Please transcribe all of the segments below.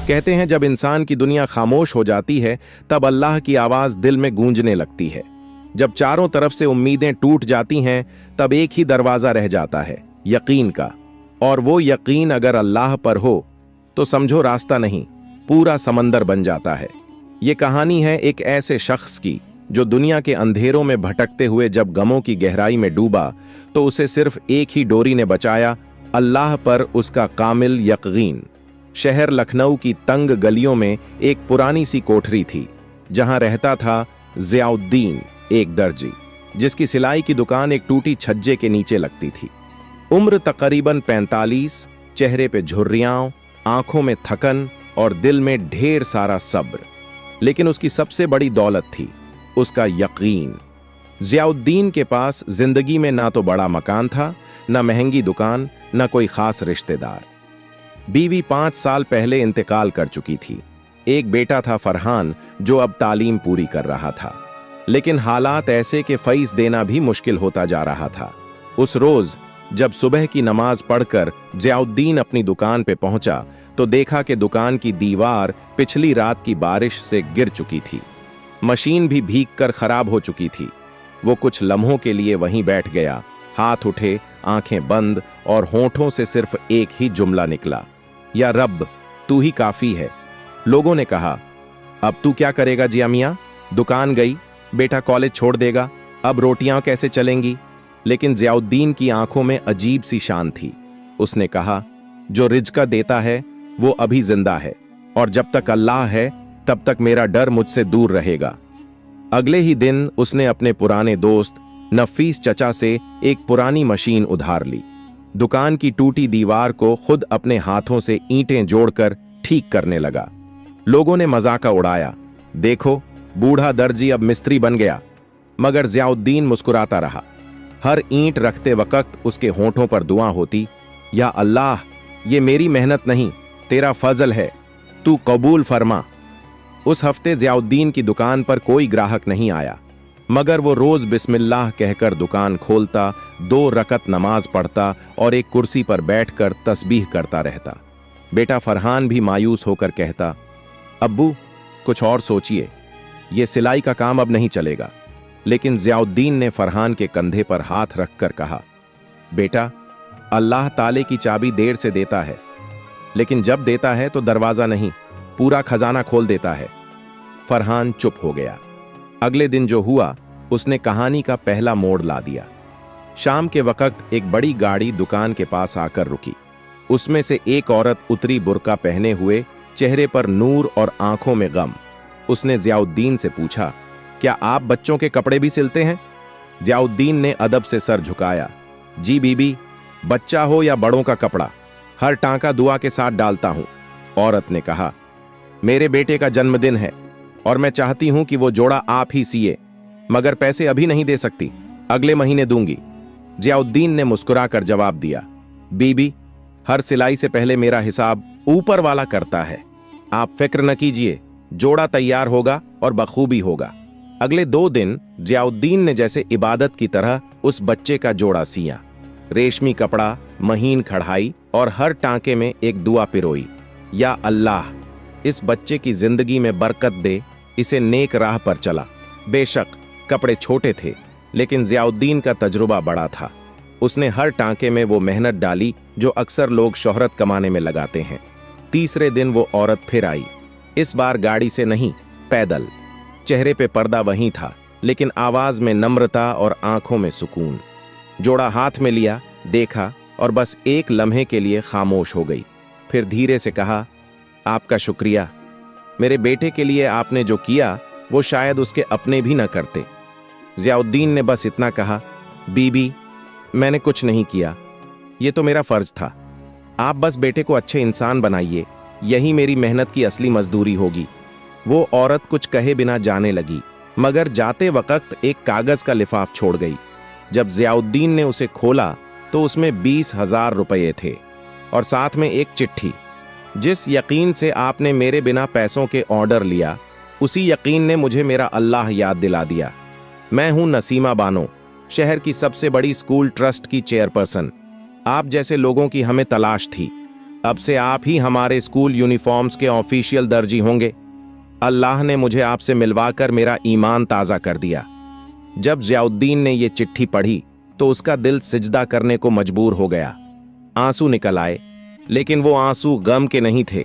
कहते हैं जब इंसान की दुनिया खामोश हो जाती है तब अल्लाह की आवाज दिल में गूंजने लगती है। जब चारों तरफ से उम्मीदें टूट जाती हैं तब एक ही दरवाजा रह जाता है, यकीन का। और वो यकीन अगर अल्लाह पर हो तो समझो रास्ता नहीं, पूरा समंदर बन जाता है। ये कहानी है एक ऐसे शख्स की जो दुनिया के अंधेरों में भटकते हुए जब गमों की गहराई में डूबा तो उसे सिर्फ एक ही डोरी ने बचाया, अल्लाह पर उसका कामिल यकीन। शहर लखनऊ की तंग गलियों में एक पुरानी सी कोठरी थी जहां रहता था ज़ियाउद्दीन, एक दर्जी जिसकी सिलाई की दुकान एक टूटी छज्जे के नीचे लगती थी। उम्र तकरीबन 45, चेहरे पे झुर्रियां, आंखों में थकन और दिल में ढेर सारा सब्र। लेकिन उसकी सबसे बड़ी दौलत थी उसका यकीन। ज़ियाउद्दीन के पास जिंदगी में ना तो बड़ा मकान था, ना महंगी दुकान, ना कोई खास रिश्तेदार। बीवी 5 साल पहले इंतकाल कर चुकी थी। एक बेटा था फरहान जो अब तालीम पूरी कर रहा था। लेकिन हालात ऐसे कि फीस देना भी मुश्किल होता जा रहा था। उस रोज जब सुबह की नमाज पढ़कर ज़ियाउद्दीन अपनी दुकान पे पहुंचा तो देखा कि दुकान की दीवार पिछली रात की बारिश से गिर चुकी थी। मशीन भी भीगकर खराब हो चुकी थी। वो कुछ लम्हों के लिए वहीं बैठ गया, हाथ उठे, आंखें बंद और होंठों से सिर्फ एक ही जुमला निकला, या रब तू ही काफी है। लोगों ने कहा, अब तू क्या करेगा जिया मियां? दुकान गई, बेटा कॉलेज छोड़ देगा, अब रोटियां कैसे चलेंगी? लेकिन ज़ियाउद्दीन की आंखों में अजीब सी शान थी। उसने कहा, जो रिज़्क़ देता है वो अभी जिंदा है और जब तक अल्लाह है तब तक मेरा डर मुझसे दूर रहेगा। अगले ही दिन उसने अपने पुराने दोस्त नफीस चचा से एक पुरानी मशीन उधार ली। दुकान की टूटी दीवार को खुद अपने हाथों से ईंटें जोड़कर ठीक करने लगा। लोगों ने मजाका उड़ाया, देखो बूढ़ा दर्जी अब मिस्त्री बन गया। मगर ज़ियाउद्दीन मुस्कुराता रहा। हर ईंट रखते वक्त उसके होंठों पर दुआ होती, या अल्लाह ये मेरी मेहनत नहीं, तेरा फजल है, तू कबूल फरमा। उस हफ्ते ज़ियाउद्दीन की दुकान पर कोई ग्राहक नहीं आया, मगर वो रोज बिस्मिल्लाह कहकर दुकान खोलता, 2 रकत नमाज पढ़ता और एक कुर्सी पर बैठकर तस्बीह करता रहता। बेटा फरहान भी मायूस होकर कहता, अब्बू कुछ और सोचिए, ये सिलाई का काम अब नहीं चलेगा। लेकिन ज़ियाउद्दीन ने फरहान के कंधे पर हाथ रखकर कहा, बेटा अल्लाह ताले की चाबी देर से देता है, लेकिन जब देता है तो दरवाजा नहीं, पूरा खजाना खोल देता है। फरहान चुप हो गया। अगले दिन जो हुआ उसने कहानी का पहला मोड़ ला दिया। शाम के वक्त एक बड़ी गाड़ी दुकान के पास आकर रुकी। उसमें से एक औरत उतरी, बुर्का पहने हुए, चेहरे पर नूर और आंखों में गम। उसने ज़ियाउद्दीन से पूछा, क्या आप बच्चों के कपड़े भी सिलते हैं? ज़ियाउद्दीन ने अदब से सर झुकाया, जी बीबी, बच्चा हो या बड़ों का कपड़ा, हर टांका दुआ के साथ डालता हूं। औरत ने कहा, मेरे बेटे का जन्मदिन है और मैं चाहती हूं कि वो जोड़ा आप ही सिए, मगर पैसे अभी नहीं दे सकती, अगले महीने दूंगी। ज़ियाउद्दीन ने मुस्कुराकर जवाब दिया, बीबी, हर सिलाई से पहले मेरा हिसाब ऊपर वाला करता है, आप फिक्र न कीजिए, जोड़ा तैयार होगा और बखूबी होगा। अगले 2 दिन ज़ियाउद्दीन ने जैसे इबादत की तरह उस बच्चे का जोड़ा सिया। रेशमी कपड़ा, महीन कढ़ाई और हर टांके में एक दुआ पिरोई, या अल्लाह इस बच्चे की जिंदगी में बरकत दे, इसे नेक राह पर चला। बेशक कपड़े छोटे थे, लेकिन ज़ियाउद्दीन का तजुर्बा बड़ा था। उसने हर टांके में वो मेहनत डाली जो अक्सर लोग शोहरत कमाने में लगाते हैं। तीसरे दिन वो औरत फिर आई, इस बार गाड़ी से नहीं, पैदल। चेहरे पे पर्दा वहीं था, लेकिन आवाज में नम्रता और आंखों में सुकून। जोड़ा हाथ में लिया, देखा और बस एक लम्हे के लिए खामोश हो गई। फिर धीरे से कहा, आपका शुक्रिया, मेरे बेटे के लिए आपने जो किया वो शायद उसके अपने भी न करते। ज़ियाउद्दीन ने बस इतना कहा, बीबी, मैंने कुछ नहीं किया, ये तो मेरा फर्ज था। आप बस बेटे को अच्छे इंसान बनाइए, यही मेरी मेहनत की असली मजदूरी होगी। वो औरत कुछ कहे बिना जाने लगी, मगर जाते वक्त एक कागज का लिफाफ छोड़ गई। जब ज़ियाउद्दीन ने उसे खोला तो उसमें 20,000 रुपये थे और साथ में एक चिट्ठी। जिस यकीन से आपने मेरे बिना पैसों के ऑर्डर लिया, उसी यकीन ने मुझे मेरा अल्लाह याद दिला दिया। मैं हूं नसीमा बानो, शहर की सबसे बड़ी स्कूल ट्रस्ट की चेयरपर्सन। आप जैसे लोगों की हमें तलाश थी। अब से आप ही हमारे स्कूल यूनिफॉर्म्स के ऑफिशियल दर्जी होंगे। अल्लाह ने मुझे आपसे मिलवाकर मेरा ईमान ताज़ा कर दिया। जब ज़ियाउद्दीन ने ये चिट्ठी पढ़ी तो उसका दिल सिजदा करने को मजबूर हो गया। आंसू निकल आए, लेकिन वो आंसू गम के नहीं थे,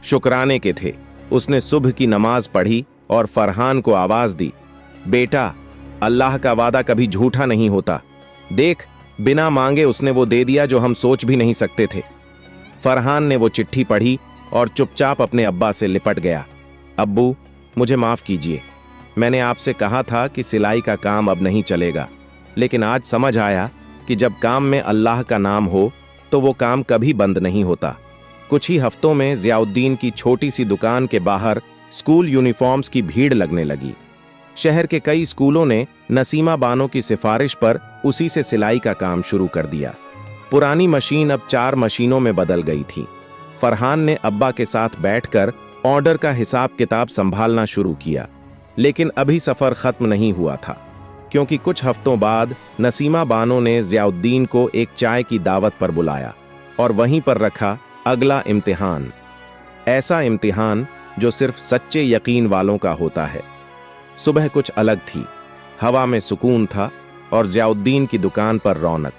शुक्राने के थे। उसने सुबह की नमाज पढ़ी और फरहान को आवाज दी, बेटा, अल्लाह का वादा कभी झूठा नहीं होता। देख, बिना मांगे उसने वो दे दिया जो हम सोच भी नहीं सकते थे। फरहान ने वो चिट्ठी पढ़ी और चुपचाप अपने अब्बा से लिपट गया। अब्बू, मुझे माफ कीजिए। मैंने आपसे कहा था कि सिलाई का काम अब नहीं चलेगा, लेकिन आज समझ आया कि जब काम में अल्लाह का नाम हो तो वो काम कभी बंद नहीं होता। कुछ ही हफ्तों में ज़ियाउद्दीन की छोटी सी दुकान के बाहर स्कूल यूनिफॉर्म्स की भीड़ लगने लगी। शहर के कई स्कूलों ने नसीमा बानो की सिफारिश पर उसी से सिलाई का काम शुरू कर दिया। पुरानी मशीन अब 4 मशीनों में बदल गई थी। फरहान ने अब्बा के साथ बैठकर ऑर्डर का हिसाब किताब संभालना शुरू किया, लेकिन अभी सफर खत्म नहीं हुआ था, क्योंकि कुछ हफ्तों बाद नसीमा बानो ने ज़ियाउद्दीन को एक चाय की दावत पर बुलाया और वहीं पर रखा अगला इम्तिहान। ऐसा इम्तिहान जो सिर्फ सच्चे यकीन वालों का होता है। सुबह कुछ अलग थी, हवा में सुकून था और ज़ियाउद्दीन की दुकान पर रौनक।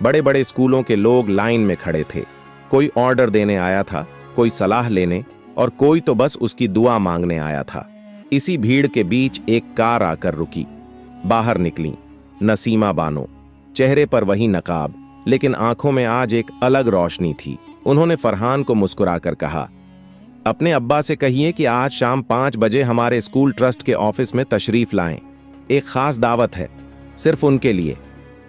बड़े बड़े स्कूलों के लोग लाइन में खड़े थे। कोई ऑर्डर देने आया था, कोई सलाह लेने और कोई तो बस उसकी दुआ मांगने आया था। इसी भीड़ के बीच एक कार आकर रुकी। बाहर निकली नसीमा बानो, चेहरे पर वही नकाब, लेकिन आंखों में आज एक अलग रोशनी थी। उन्होंने फरहान को मुस्कुराकर कहा, अपने अब्बा से कहिए कि आज शाम 5 बजे हमारे स्कूल ट्रस्ट के ऑफिस में तशरीफ लाएं। एक खास दावत है, सिर्फ उनके लिए।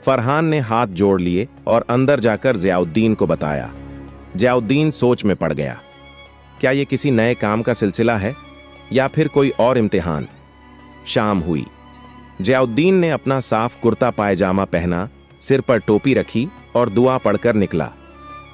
फरहान ने हाथ जोड़ लिए और अंदर जाकर ज़ियाउद्दीन को बताया। ज़ियाउद्दीन सोच में पड़ गया। क्या ये किसी नए काम का सिलसिला है या फिर कोई और इम्तिहान? शाम हुई। ज़ियाउद्दीन ने अपना साफ कुर्ता पायजामा पहना, सिर पर टोपी रखी और दुआ पढ़कर निकला।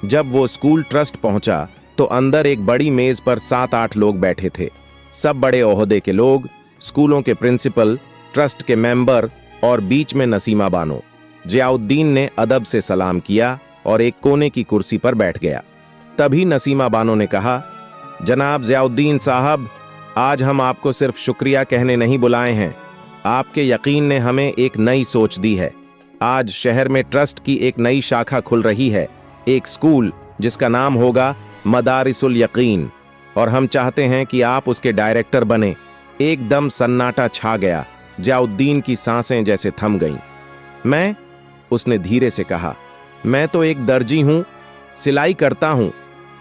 जब वो स्कूल ट्रस्ट पहुंचा तो अंदर एक बड़ी मेज पर 7-8 लोग बैठे थे। सब बड़े ओहदे के लोग, स्कूलों के प्रिंसिपल, ट्रस्ट के मेंबर और बीच में नसीमा बानो। ज़ियाउद्दीन ने अदब से सलाम किया और एक कोने की कुर्सी पर बैठ गया। तभी नसीमा बानो ने कहा, जनाब ज़ियाउद्दीन साहब, आज हम आपको सिर्फ शुक्रिया कहने नहीं बुलाए हैं। आपके यकीन ने हमें एक नई सोच दी है। आज शहर में ट्रस्ट की एक नई शाखा खुल रही है, एक स्कूल जिसका नाम होगा मदारिसुल यकीन, और हम चाहते हैं कि आप उसके डायरेक्टर बने। एकदम सन्नाटा छा गया। ज़ियाउद्दीन की सांसें जैसे थम गईं। मैं, उसने धीरे से कहा, मैं तो एक दर्जी हूं, सिलाई करता हूं।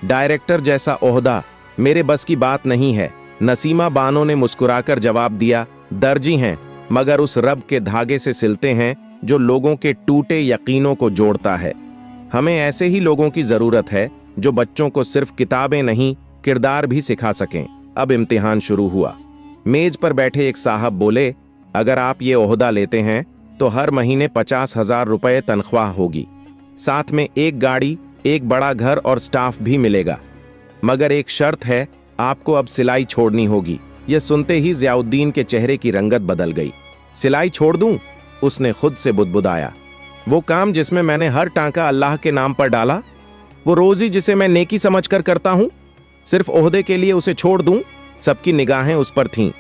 डायरेक्टर जैसा ओहदा मेरे बस की बात नहीं है। नसीमा बानो ने मुस्कुराकर जवाब दिया, दर्जी हैं, मगर उस रब के धागे से सिलते हैं जो लोगों के टूटे यकीनों को जोड़ता है। हमें ऐसे ही लोगों की जरूरत है जो बच्चों को सिर्फ किताबें नहीं, किरदार भी सिखा सकें। अब इम्तिहान शुरू हुआ। मेज पर बैठे एक साहब बोले, अगर आप ये ओहदा लेते हैं तो हर महीने 50,000 रुपए तनख्वाह होगी, साथ में एक गाड़ी, एक बड़ा घर और स्टाफ भी मिलेगा। मगर एक शर्त है, आपको अब सिलाई छोड़नी होगी। यह सुनते ही ज़ियाउद्दीन के चेहरे की रंगत बदल गई। सिलाई छोड़ दूं? उसने खुद से बुदबुदाया। वो काम जिसमें मैंने हर टांका अल्लाह के नाम पर डाला, वो रोजी जिसे मैं नेकी समझकर करता हूं, सिर्फ ओहदे के लिए उसे छोड़ दूं? सबकी निगाहें उस पर थीं।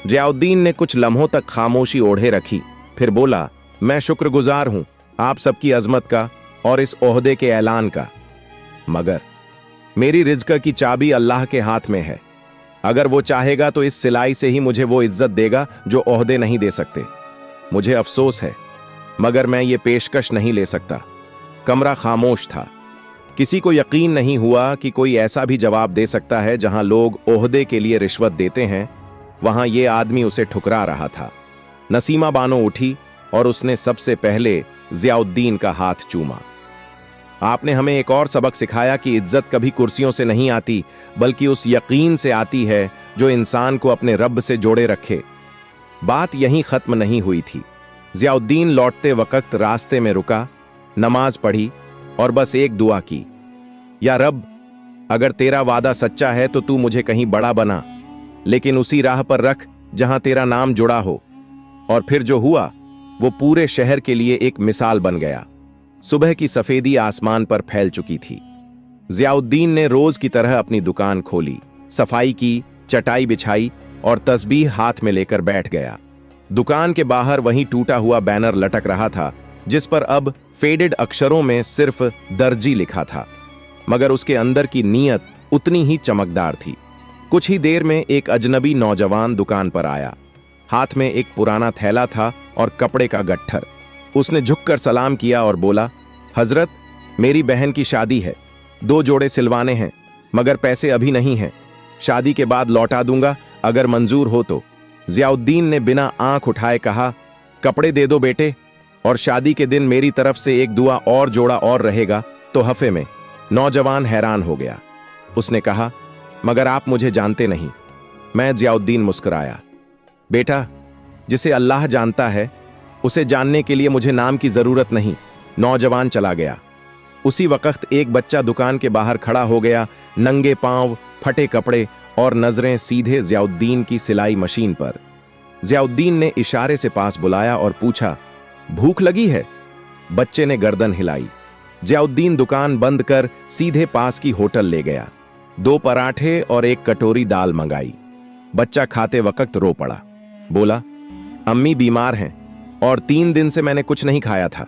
ज़ियाउद्दीन ने कुछ लम्हों तक खामोशी ओढ़े रखी, फिर बोला, मैं शुक्रगुजार हूं आप सबकी अजमत का और इस ओहदे के ऐलान का, मगर मेरी रिज़्क़ की चाबी अल्लाह के हाथ में है। अगर वो चाहेगा तो इस सिलाई से ही मुझे वो इज्जत देगा जो ओहदे नहीं दे सकते। मुझे अफसोस है, मगर मैं ये पेशकश नहीं ले सकता। कमरा खामोश था। किसी को यकीन नहीं हुआ कि कोई ऐसा भी जवाब दे सकता है जहां लोग ओहदे के लिए रिश्वत देते हैं, वहां ये आदमी उसे ठुकरा रहा था। नसीमा बानो उठी और उसने सबसे पहले ज़ियाउद्दीन का हाथ चूमा। आपने हमें एक और सबक सिखाया कि इज्जत कभी कुर्सियों से नहीं आती, बल्कि उस यकीन से आती है जो इंसान को अपने रब से जोड़े रखे। बात यहीं खत्म नहीं हुई थी। ज़ियाउद्दीन लौटते वक्त रास्ते में रुका, नमाज पढ़ी और बस एक दुआ की, या रब, अगर तेरा वादा सच्चा है तो तू मुझे कहीं बड़ा बना, लेकिन उसी राह पर रख जहां तेरा नाम जुड़ा हो। और फिर जो हुआ वो पूरे शहर के लिए एक मिसाल बन गया। सुबह की सफेदी आसमान पर फैल चुकी थी। जियाउद्दीन ने रोज की तरह अपनी दुकान खोली, सफाई की, चटाई बिछाई और तस्बीह हाथ में लेकर बैठ गया। दुकान के बाहर वहीं टूटा हुआ बैनर लटक रहा था जिस पर अब फेडेड अक्षरों में सिर्फ दर्जी लिखा था, मगर उसके अंदर की नीयत उतनी ही चमकदार थी। कुछ ही देर में एक अजनबी नौजवान दुकान पर आया। हाथ में एक पुराना थैला था और कपड़े का गट्ठर। उसने झुककर सलाम किया और बोला, हजरत, मेरी बहन की शादी है, 2 जोड़े सिलवाने हैं, मगर पैसे अभी नहीं हैं, शादी के बाद लौटा दूंगा अगर मंजूर हो तो। जियाउद्दीन ने बिना आंख उठाए कहा, कपड़े दे दो बेटे, और शादी के दिन मेरी तरफ से एक दुआ और जोड़ा और रहेगा तो हफे में। नौजवान हैरान हो गया। उसने कहा, मगर आप मुझे जानते नहीं। मैं जियाउद्दीन मुस्कुराया, बेटा, जिसे अल्लाह जानता है उसे जानने के लिए मुझे नाम की जरूरत नहीं। नौजवान चला गया। उसी वक्त एक बच्चा दुकान के बाहर खड़ा हो गया, नंगे पांव, फटे कपड़े और नजरें सीधे जियाउद्दीन की सिलाई मशीन पर। जियाउद्दीन ने इशारे से पास बुलाया और पूछा, भूख लगी है? बच्चे ने गर्दन हिलाई। जियाउद्दीन दुकान बंद कर सीधे पास की होटल ले गया। 2 पराठे और 1 कटोरी दाल मंगाई। बच्चा खाते वक्त रो पड़ा। बोला, अम्मी बीमार हैं और 3 दिन से मैंने कुछ नहीं खाया था।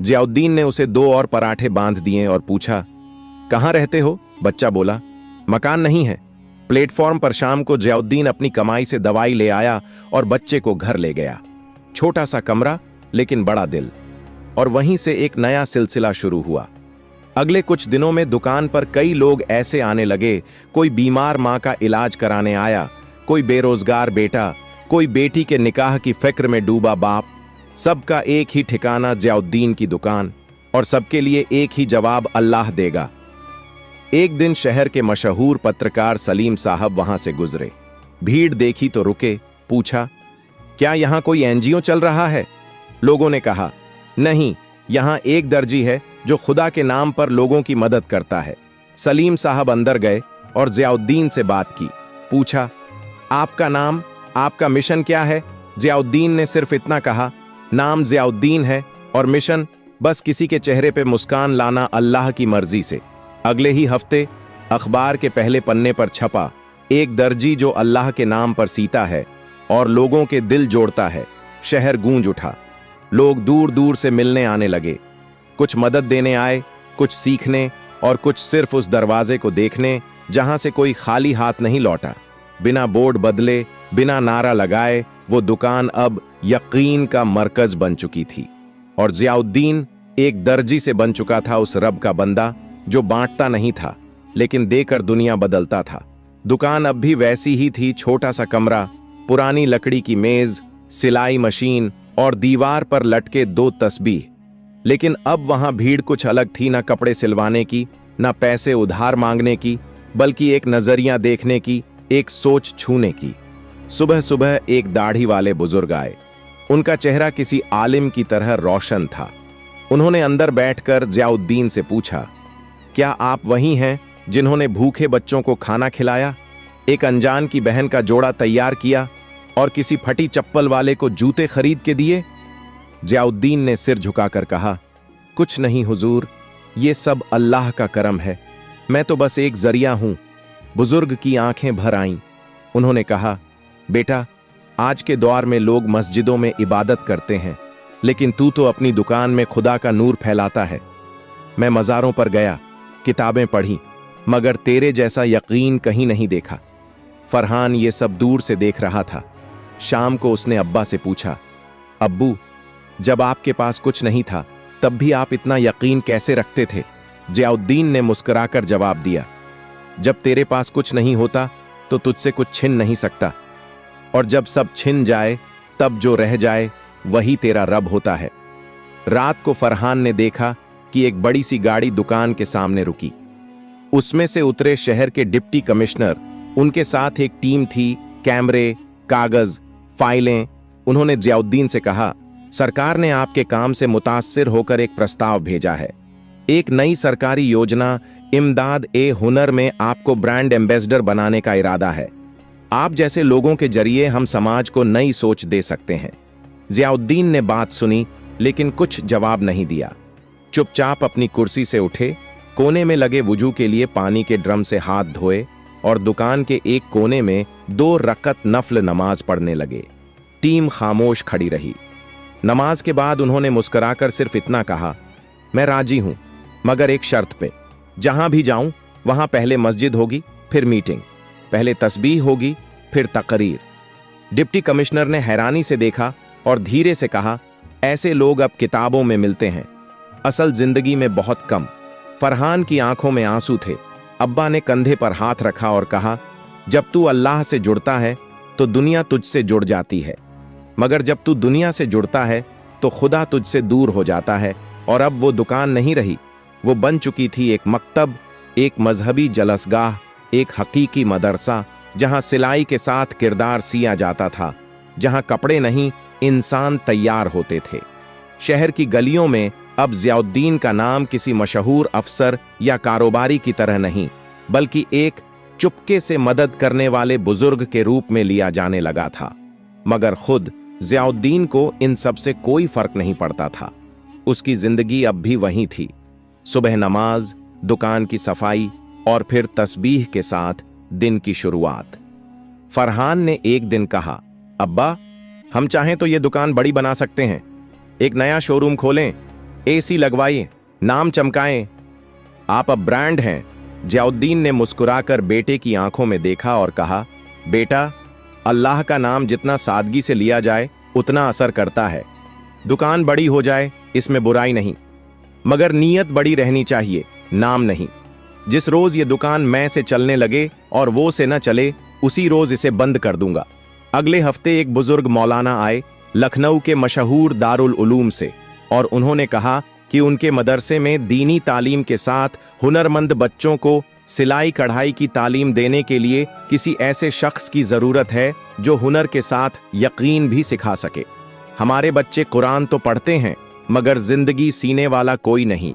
जियाउद्दीन ने उसे 2 और पराठे बांध दिए और पूछा, कहाँ रहते हो? बच्चा बोला, मकान नहीं है। प्लेटफॉर्म पर शाम को जियाउद्दीन अपनी कमाई से दवाई ले आया और बच्चे को घर ले गया। छोटा सा कमरा लेकिन बड़ा दिल। और वहीं से एक नया सिलसिला शुरू हुआ। अगले कुछ दिनों में दुकान पर कई लोग ऐसे आने लगे। कोई बीमार मां का इलाज कराने आया, कोई बेरोजगार बेटा, कोई बेटी के निकाह की फिक्र में डूबा बाप। सबका एक ही ठिकाना जियाउद्दीन की दुकान, और सबके लिए एक ही जवाब, अल्लाह देगा। एक दिन शहर के मशहूर पत्रकार सलीम साहब वहां से गुजरे। भीड़ देखी तो रुके, पूछा, क्या यहां कोई एनजीओ चल रहा है? लोगों ने कहा, नहीं, यहां एक दर्जी है जो खुदा के नाम पर लोगों की मदद करता है। सलीम साहब अंदर गए और जियाउद्दीन से बात की। पूछा, आपका नाम, आपका मिशन क्या है? जियाउद्दीन ने सिर्फ इतना कहा, नाम जियाउद्दीन है और मिशन बस किसी के चेहरे पे मुस्कान लाना अल्लाह की मर्जी से। अगले ही हफ्ते अखबार के पहले पन्ने पर छपा, एक दर्जी जो अल्लाह के नाम पर सीता है और लोगों के दिल जोड़ता है। शहर गूंज उठा। लोग दूर दूर से मिलने आने लगे। कुछ मदद देने आए, कुछ सीखने और कुछ सिर्फ उस दरवाजे को देखने जहां से कोई खाली हाथ नहीं लौटा। बिना बोर्ड बदले, बिना नारा लगाए, वो दुकान अब यकीन का मरकज बन चुकी थी। और जियाउद्दीन एक दर्जी से बन चुका था उस रब का बंदा जो बांटता नहीं था लेकिन देकर दुनिया बदलता था। दुकान अब भी वैसी ही थी, छोटा सा कमरा, पुरानी लकड़ी की मेज, सिलाई मशीन और दीवार पर लटके 2 तस्बीह। लेकिन अब वहां भीड़ कुछ अलग थी, ना कपड़े सिलवाने की, ना पैसे उधार मांगने की, बल्कि एक नजरिया देखने की, एक सोच छूने की। सुबह सुबह एक दाढ़ी वाले बुजुर्ग आए। उनका चेहरा किसी आलिम की तरह रोशन था। उन्होंने अंदर बैठकर जियाउद्दीन से पूछा, क्या आप वही हैं जिन्होंने भूखे बच्चों को खाना खिलाया, एक अनजान की बहन का जोड़ा तैयार किया और किसी फटी चप्पल वाले को जूते खरीद के दिए? जियाउद्दीन ने सिर झुकाकर कहा, कुछ नहीं हुजूर, ये सब अल्लाह का करम है, मैं तो बस एक जरिया हूं। बुजुर्ग की आंखें भर आईं। उन्होंने कहा, बेटा, आज के दौर में लोग मस्जिदों में इबादत करते हैं, लेकिन तू तो अपनी दुकान में खुदा का नूर फैलाता है। मैं मज़ारों पर गया, किताबें पढ़ी, मगर तेरे जैसा यकीन कहीं नहीं देखा। फरहान ये सब दूर से देख रहा था। शाम को उसने अब्बा से पूछा, अब्बू, जब आपके पास कुछ नहीं था तब भी आप इतना यकीन कैसे रखते थे? जियाउद्दीन ने मुस्कुराकर जवाब दिया, जब तेरे पास कुछ नहीं होता तो तुझसे कुछ छिन नहीं सकता, और जब सब छिन जाए तब जो रह जाए वही तेरा रब होता है। रात को फरहान ने देखा कि एक बड़ी सी गाड़ी दुकान के सामने रुकी। उसमें से उतरे शहर के डिप्टी कमिश्नर। उनके साथ एक टीम थी, कैमरे, कागज, फाइलें। उन्होंने जियाउद्दीन से कहा, सरकार ने आपके काम से मुतासिर होकर एक प्रस्ताव भेजा है। एक नई सरकारी योजना इमदाद ए हुनर में आपको ब्रांड एम्बेसडर बनाने का इरादा है। आप जैसे लोगों के जरिए हम समाज को नई सोच दे सकते हैं। जियाउद्दीन ने बात सुनी लेकिन कुछ जवाब नहीं दिया। चुपचाप अपनी कुर्सी से उठे कोने में लगे वुजू के लिए पानी के ड्रम से हाथ धोए और दुकान के एक कोने में 2 रकअत नफल नमाज पढ़ने लगे। टीम खामोश खड़ी रही। नमाज के बाद उन्होंने मुस्कुराकर सिर्फ इतना कहा, मैं राजी हूं, मगर एक शर्त पे। जहां भी जाऊं वहां पहले मस्जिद होगी, फिर मीटिंग, पहले तस्बीह होगी, फिर तकरीर। डिप्टी कमिश्नर ने हैरानी से देखा और धीरे से कहा, ऐसे लोग अब किताबों में मिलते हैं, असल जिंदगी में बहुत कम। फरहान की आंखों में आंसू थे। अब्बा ने कंधे पर हाथ रखा और कहा, जब तू अल्लाह से जुड़ता है तो दुनिया तुझसे जुड़ जाती है, मगर जब तू दुनिया से जुड़ता है तो खुदा तुझसे दूर हो जाता है। और अब वो दुकान नहीं रही, वो बन चुकी थी एक मकतब, एक मजहबी जलसगाह, एक हकीकी मदरसा, जहां सिलाई के साथ किरदार सिया जाता था, जहां कपड़े नहीं इंसान तैयार होते थे। शहर की गलियों में अब ज़ियाउद्दीन का नाम किसी मशहूर अफसर या कारोबारी की तरह नहीं, बल्कि एक चुपके से मदद करने वाले बुजुर्ग के रूप में लिया जाने लगा था। मगर खुद ज़ियाउद्दीन को इन सब से कोई फर्क नहीं पड़ता था। उसकी जिंदगी अब भी वही थी, सुबह नमाज, दुकान की सफाई और फिर तस्बीह के साथ दिन की शुरुआत। फरहान ने एक दिन कहा, अब्बा, हम चाहें तो ये दुकान बड़ी बना सकते हैं, एक नया शोरूम खोलें, एसी लगवाइए, नाम चमकाएं, आप अब ब्रांड हैं। ज़ियाउद्दीन ने मुस्कुराकर बेटे की आंखों में देखा और कहा, बेटा, अल्लाह का नाम जितना सादगी से लिया जाए उतना असर करता है। दुकान बड़ी हो जाए, इसमें बुराई नहीं, मगर नीयत बड़ी रहनी चाहिए, नाम नहीं। जिस रोज ये दुकान मैं से चलने लगे और वो से न चले, उसी रोज इसे बंद कर दूंगा। अगले हफ्ते एक बुजुर्ग मौलाना आए लखनऊ के मशहूर दारुल उलूम से, और उन्होंने कहा कि उनके मदरसे में दीनी तालीम के साथ हुनरमंद बच्चों को सिलाई कढ़ाई की तालीम देने के लिए किसी ऐसे शख्स की जरूरत है जो हुनर के साथ यकीन भी सिखा सके। हमारे बच्चे कुरान तो पढ़ते हैं, मगर जिंदगी सीने वाला कोई नहीं।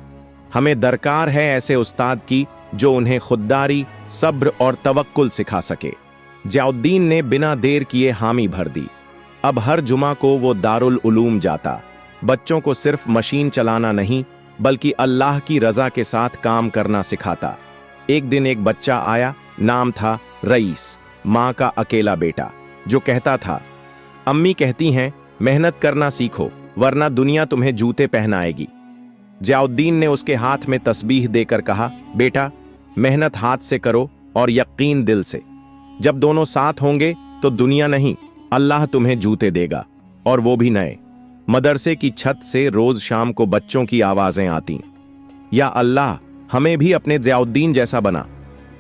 हमें दरकार है ऐसे उस्ताद की जो उन्हें खुददारी, सब्र और तवक्कुल सिखा सके। ज़ियाउद्दीन ने बिना देर किए हामी भर दी। अब हर जुमा को वो दारुल उलूम जाता, बच्चों को सिर्फ मशीन चलाना नहीं बल्कि अल्लाह की रजा के साथ काम करना सिखाता। एक दिन एक बच्चा आया, नाम था रईस, माँ का अकेला बेटा, जो कहता था, अम्मी कहती हैं मेहनत करना सीखो वरना दुनिया तुम्हें जूते पहनाएगी। ज़ियाउद्दीन ने उसके हाथ में तस्बीह देकर कहा, बेटा, मेहनत हाथ से करो और यकीन दिल से। जब दोनों साथ होंगे तो दुनिया नहीं, अल्लाह तुम्हें जूते देगा, और वो भी नए। मदरसे की छत से रोज शाम को बच्चों की आवाजें आती, या अल्लाह हमें भी अपने ज़ियाउद्दीन जैसा बना।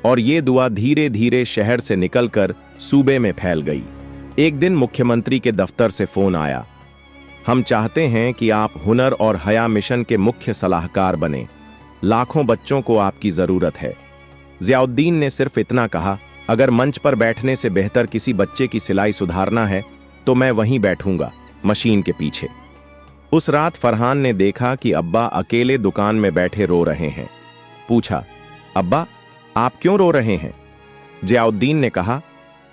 और ये दुआ धीरे धीरे शहर से निकलकर सूबे में फैल गई। एक दिन मुख्यमंत्री के दफ्तर से फोन आया, हम चाहते हैं कि आप हुनर और हया मिशन के मुख्य सलाहकार बने, लाखों बच्चों को आपकी जरूरत है। ज़ियाउद्दीन ने सिर्फ इतना कहा, अगर मंच पर बैठने से बेहतर किसी बच्चे की सिलाई सुधारना है तो मैं वहीं बैठूंगा, मशीन के पीछे। उस रात फरहान ने देखा कि अब्बा अकेले दुकान में बैठे रो रहे हैं। पूछा, अब्बा, आप क्यों रो रहे हैं? ज़ियाउद्दीन ने कहा,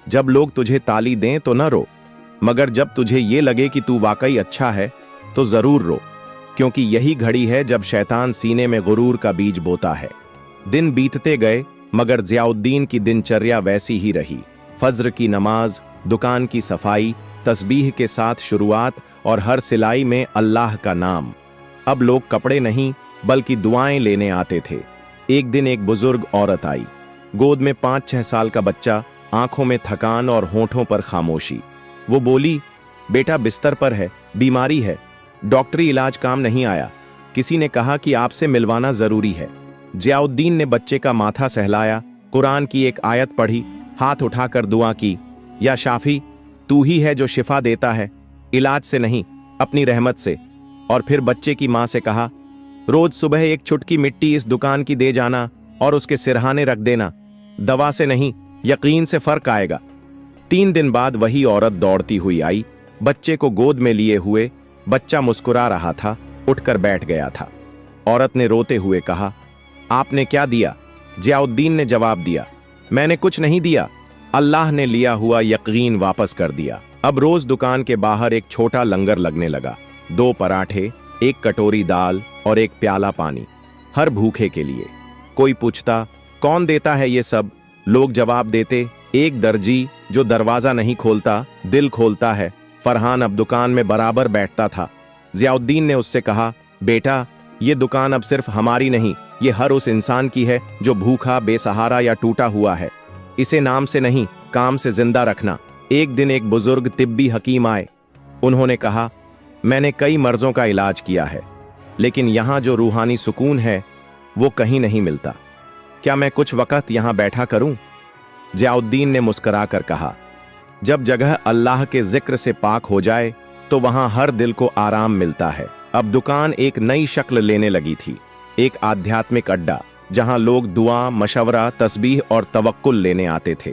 जब लोग तुझे ताली दें तो न रो, मगर जब तुझे ये लगे कि तू वाकई अच्छा है तो जरूर रो, क्योंकि यही घड़ी है जब शैतान सीने में गुरूर का बीज बोता है। दिन बीतते गए, मगर ज़ियाउद्दीन की दिनचर्या वैसी ही रही। फज्र की नमाज, दुकान की सफाई, तस्बीह के साथ शुरुआत और हर सिलाई में अल्लाह का नाम। अब लोग कपड़े नहीं बल्कि दुआएं लेने आते थे। एक दिन एक बुजुर्ग औरत आई, गोद में 5-6 साल का बच्चा, आंखों में थकान और होठों पर खामोशी। वो बोली, बेटा बिस्तर पर है, बीमारी है, डॉक्टरी इलाज काम नहीं आया, किसी ने कहा कि आपसे मिलवाना जरूरी है। ज़ियाउद्दीन ने बच्चे का माथा सहलाया, कुरान की एक आयत पढ़ी, हाथ उठाकर दुआ की, या शाफी, तू ही है जो शिफा देता है, इलाज से नहीं अपनी रहमत से। और फिर बच्चे की मां से कहा, रोज सुबह एक चुटकी मिट्टी इस दुकान की दे जाना और उसके सिरहाने रख देना, दवा से नहीं यकीन से फर्क आएगा। 3 दिन बाद वही औरत दौड़ती हुई आई, बच्चे को गोद में लिए हुए। बच्चा मुस्कुरा रहा था, उठकर बैठ गया था। औरत ने रोते हुए कहा, आपने क्या दिया? ज़ियाउद्दीन ने जवाब दिया, मैंने कुछ नहीं दिया, अल्लाह ने लिया हुआ यकीन वापस कर दिया। अब रोज दुकान के बाहर एक छोटा लंगर लगने लगा, 2 पराठे, 1 कटोरी दाल और 1 प्याला पानी, हर भूखे के लिए। कोई पूछता, कौन देता है ये सब? लोग जवाब देते, एक दर्जी जो दरवाजा नहीं खोलता, दिल खोलता है। फरहान अब दुकान में बराबर बैठता था। जियाउद्दीन ने उससे कहा, बेटा, ये दुकान अब सिर्फ हमारी नहीं, ये हर उस इंसान की है जो भूखा, बेसहारा या टूटा हुआ है। इसे नाम से नहीं, काम से जिंदा रखना। एक दिन एक बुजुर्ग तिब्बी हकीम आए। उन्होंने कहा, मैंने कई मर्जों का इलाज किया है, लेकिन यहां जो रूहानी सुकून है वो कहीं नहीं मिलता। क्या मैं कुछ वक्त यहां बैठा करूं? जियाउद्दीन ने मुस्कुरा कर कहा, जब जगह अल्लाह के जिक्र से पाक हो जाए तो वहां हर दिल को आराम मिलता है। अब दुकान एक नई शक्ल लेने लगी थी, एक आध्यात्मिक अड्डा जहां लोग दुआ, मशवरा, तस्बीह और तवक्कुल लेने आते थे।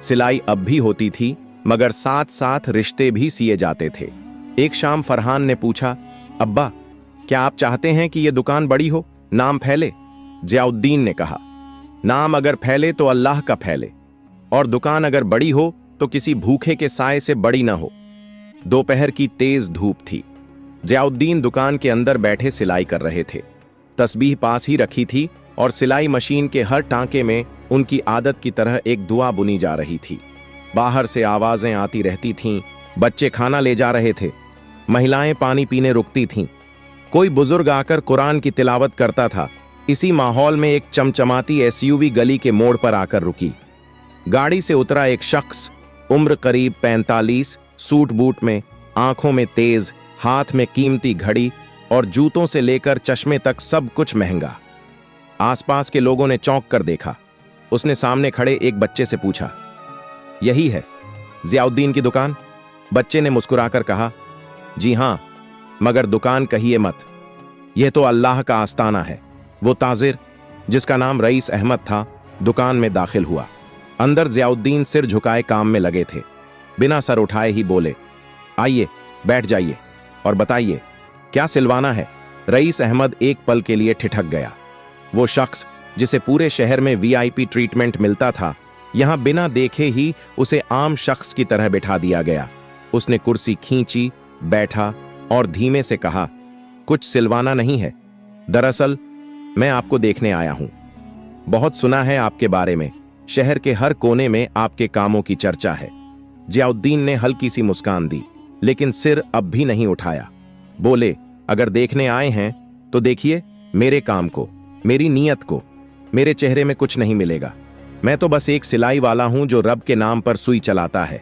सिलाई अब भी होती थी, मगर साथ साथ रिश्ते भी सिए जाते थे। एक शाम फरहान ने पूछा, अब्बा, क्या आप चाहते हैं कि यह दुकान बड़ी हो, नाम फैले? जियाउद्दीन ने कहा, नाम अगर फैले तो अल्लाह का फैले, और दुकान अगर बड़ी हो तो किसी भूखे के साए से बड़ी ना हो। दोपहर की तेज धूप थी। जियाउद्दीन दुकान के अंदर बैठे सिलाई कर रहे थे। तस्बीह पास ही रखी थी और सिलाई मशीन के हर टांके में उनकी आदत की तरह एक दुआ बुनी जा रही थी। बाहर से आवाजें आती रहती थीं, बच्चे खाना ले जा रहे थे, महिलाएं पानी पीने रुकती थीं, कोई बुजुर्ग आकर कुरान की तिलावत करता था। इसी माहौल में एक चमचमाती एसयूवी गली के मोड़ पर आकर रुकी। गाड़ी से उतरा एक शख्स, उम्र करीब 45, सूट बूट में, आंखों में तेज, हाथ में कीमती घड़ी और जूतों से लेकर चश्मे तक सब कुछ महंगा। आसपास के लोगों ने चौंक कर देखा। उसने सामने खड़े एक बच्चे से पूछा, यही है जियाउद्दीन की दुकान? बच्चे ने मुस्कुराकर कहा, जी हां, मगर दुकान कहिए मत, यह तो अल्लाह का आस्ताना है। वो ताजिर, जिसका नाम रईस अहमद था, दुकान में दाखिल हुआ। अंदर जियाउद्दीन सिर झुकाए काम में लगे थे। बिना सर उठाए ही बोले, आइए बैठ जाइए और बताइए क्या सिलवाना है? रईस अहमद एक पल के लिए ठिठक गया। वो शख्स जिसे पूरे शहर में वीआईपी ट्रीटमेंट मिलता था, यहां बिना देखे ही उसे आम शख्स की तरह बिठा दिया गया। उसने कुर्सी खींची, बैठा और धीमे से कहा, कुछ सिलवाना नहीं है, दरअसल मैं आपको देखने आया हूं। बहुत सुना है आपके बारे में, शहर के हर कोने में आपके कामों की चर्चा है। जियाउद्दीन ने हल्की सी मुस्कान दी, लेकिन सिर अब भी नहीं उठाया। बोले, अगर देखने आए हैं तो देखिए मेरे काम को, मेरी नीयत को। मेरे चेहरे में कुछ नहीं मिलेगा, मैं तो बस एक सिलाई वाला हूं जो रब के नाम पर सुई चलाता है।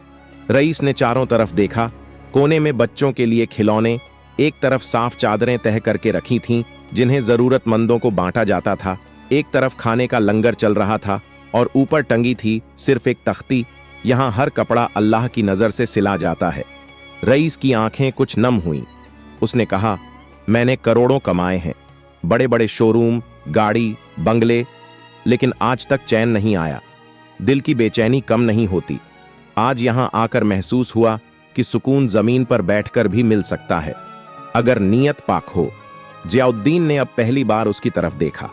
रईस ने चारों तरफ देखा। कोने में बच्चों के लिए खिलौने, एक तरफ साफ चादरें तह करके रखी थीं जिन्हें जरूरतमंदों को बांटा जाता था, एक तरफ खाने का लंगर चल रहा था और ऊपर टंगी थी सिर्फ एक तख्ती, यहां हर कपड़ा अल्लाह की नजर से सिला जाता है। रईस की आंखें कुछ नम हुईं। उसने कहा, मैंने करोड़ों कमाए हैं, बड़े बड़े शोरूम, गाड़ी, बंगले, लेकिन आज तक चैन नहीं आया। दिल की बेचैनी कम नहीं होती। आज यहां आकर महसूस हुआ कि सुकून जमीन पर बैठकर भी मिल सकता है, अगर नीयत पाक हो। जियाउद्दीन ने अब पहली बार उसकी तरफ देखा,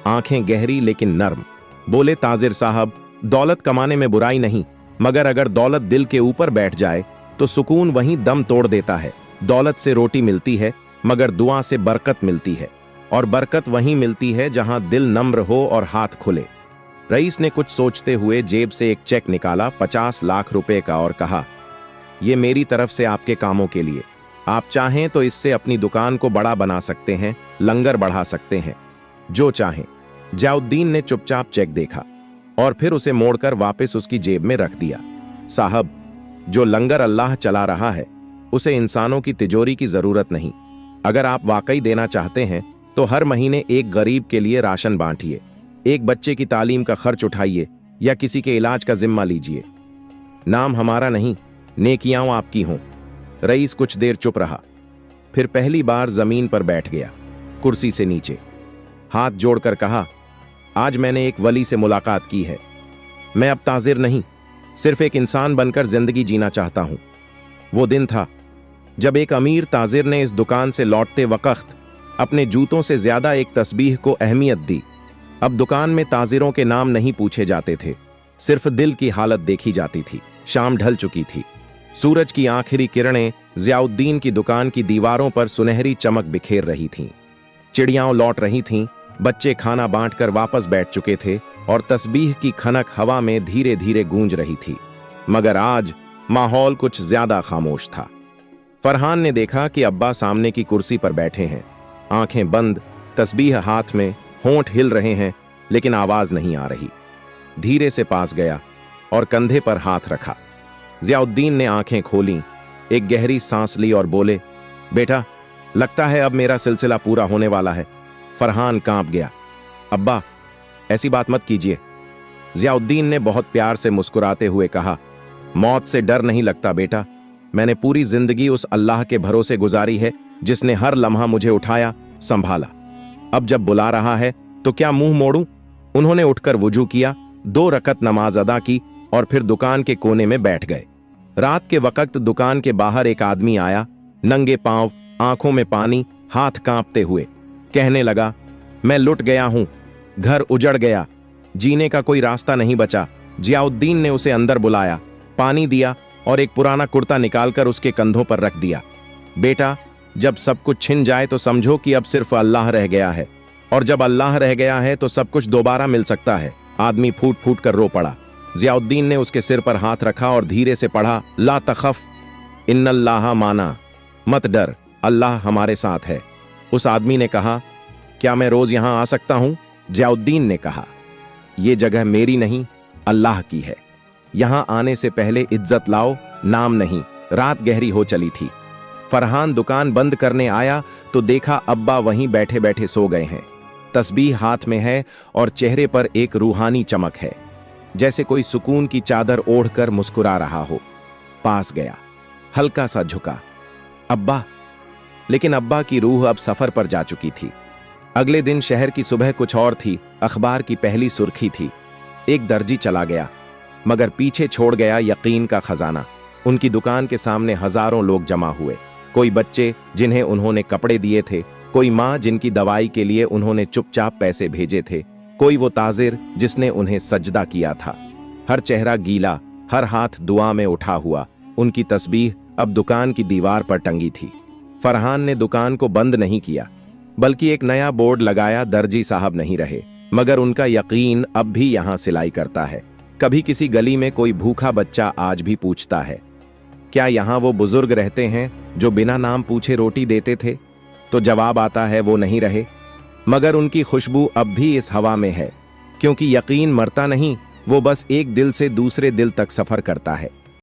आंखें गहरी लेकिन नर्म। बोले, ताजिर साहब, दौलत कमाने में बुराई नहीं, मगर अगर दौलत दिल के ऊपर बैठ जाए तो सुकून वहीं दम तोड़ देता है। दौलत से रोटी मिलती है, मगर दुआ से बरकत मिलती है, और बरकत वहीं मिलती है जहां दिल नम्र हो और हाथ खुले। रईस ने कुछ सोचते हुए जेब से एक चेक निकाला, 50 लाख रुपए का, और कहा, यह मेरी तरफ से आपके कामों के लिए। आप चाहें तो इससे अपनी दुकान को बड़ा बना सकते हैं, लंगर बढ़ा सकते हैं, जो चाहें। जियाउद्दीन ने चुपचाप चेक देखा और फिर उसे मोड़कर वापस उसकी जेब में रख दिया। साहब, जो लंगर अल्लाह चला रहा है उसे इंसानों की तिजोरी की जरूरत नहीं। अगर आप वाकई देना चाहते हैं तो हर महीने एक गरीब के लिए राशन बांटिए, एक बच्चे की तालीम का खर्च उठाइए या किसी के इलाज का जिम्मा लीजिए। नाम हमारा नहीं, नेकियां आपकी हों। रईस कुछ देर चुप रहा, फिर पहली बार जमीन पर बैठ गया, कुर्सी से नीचे हाथ जोड़कर कहा, आज मैंने एक वली से मुलाकात की है। मैं अब ताजिर नहीं, सिर्फ एक इंसान बनकर जिंदगी जीना चाहता हूं। वो दिन था जब एक अमीर ताजिर ने इस दुकान से लौटते वक्त अपने जूतों से ज्यादा एक तस्बीह को अहमियत दी। अब दुकान में ताजिरों के नाम नहीं पूछे जाते थे, सिर्फ दिल की हालत देखी जाती थी। शाम ढल चुकी थी। सूरज की आखिरी किरणें जियाउद्दीन की दुकान की दीवारों पर सुनहरी चमक बिखेर रही थीं। चिड़ियाओं लौट रही थीं बच्चे खाना बांटकर वापस बैठ चुके थे और तस्बीह की खनक हवा में धीरे धीरे गूंज रही थी। मगर आज माहौल कुछ ज्यादा खामोश था। फरहान ने देखा कि अब्बा सामने की कुर्सी पर बैठे हैं, आंखें बंद, तस्बीह हाथ में, होंठ हिल रहे हैं लेकिन आवाज नहीं आ रही। धीरे से पास गया और कंधे पर हाथ रखा। जियाउद्दीन ने आंखें खोलीं, एक गहरी सांस ली और बोले, बेटा, लगता है अब मेरा सिलसिला पूरा होने वाला है। फरहान कांप गया। अब्बा, ऐसी बात मत कीजिए। जियाउद्दीन ने बहुत प्यार से मुस्कुराते हुए कहा, मौत से डर नहीं लगता बेटा। मैंने पूरी जिंदगी उस अल्लाह के भरोसे गुजारी है जिसने हर लम्हा मुझे उठाया, संभाला। अब जब बुला रहा है तो क्या मुंह मोड़ूं? उन्होंने उठकर वुजू किया, 2 रकत नमाज अदा की और फिर दुकान के कोने में बैठ गए। रात के वक्त दुकान के बाहर एक आदमी आया, नंगे पांव, आंखों में पानी, हाथ कांपते हुए। कहने लगा, मैं लुट गया हूं, घर उजड़ गया, जीने का कोई रास्ता नहीं बचा। जियाउद्दीन ने उसे अंदर बुलाया, पानी दिया और एक पुराना कुर्ता निकालकर उसके कंधों पर रख दिया। बेटा, जब सब कुछ छिन जाए तो समझो कि अब सिर्फ अल्लाह रह गया है, और जब अल्लाह रह गया है तो सब कुछ दोबारा मिल सकता है। आदमी फूट फूट कर रो पड़ा। जियाउद्दीन ने उसके सिर पर हाथ रखा और धीरे से पढ़ा, ला तखफ इन्नल्लाह माना, मत डर, अल्लाह हमारे साथ है। उस आदमी ने कहा, क्या मैं रोज यहां आ सकता हूं? जियाउद्दीन ने कहा, यह जगह मेरी नहीं, अल्लाह की है। यहां आने से पहले इज्जत लाओ, नाम नहीं। रात गहरी हो चली थी। फरहान दुकान बंद करने आया तो देखा अब्बा वहीं बैठे बैठे सो गए हैं। तस्बीह हाथ में है और चेहरे पर एक रूहानी चमक है, जैसे कोई सुकून की चादर ओढ़कर मुस्कुरा रहा हो। पास गया, हल्का सा झुका, अब्बा। लेकिन अब्बा की रूह अब सफर पर जा चुकी थी। अगले दिन शहर की सुबह कुछ और थी। अखबार की पहली सुर्खी थी, एक दर्जी चला गया मगर पीछे छोड़ गया यकीन का खजाना। उनकी दुकान के सामने हजारों लोग जमा हुए। कोई बच्चे जिन्हें उन्होंने कपड़े दिए थे, कोई माँ जिनकी दवाई के लिए उन्होंने चुपचाप पैसे भेजे थे, कोई वो ताजिर जिसने उन्हें सजदा किया था। हर चेहरा गीला, हर हाथ दुआ में उठा हुआ। उनकी तस्बीह अब दुकान की दीवार पर टंगी थी। फरहान ने दुकान को बंद नहीं किया, बल्कि एक नया बोर्ड लगाया, दर्जी साहब नहीं रहे, मगर उनका यकीन अब भी यहां सिलाई करता है। कभी किसी गली में कोई भूखा बच्चा आज भी पूछता है, क्या यहां वो बुजुर्ग रहते हैं जो बिना नाम पूछे रोटी देते थे? तो जवाब आता है, वो नहीं रहे, मगर उनकी खुशबू अब भी इस हवा में है, क्योंकि यकीन मरता नहीं, वो बस एक दिल से दूसरे दिल तक सफर करता है।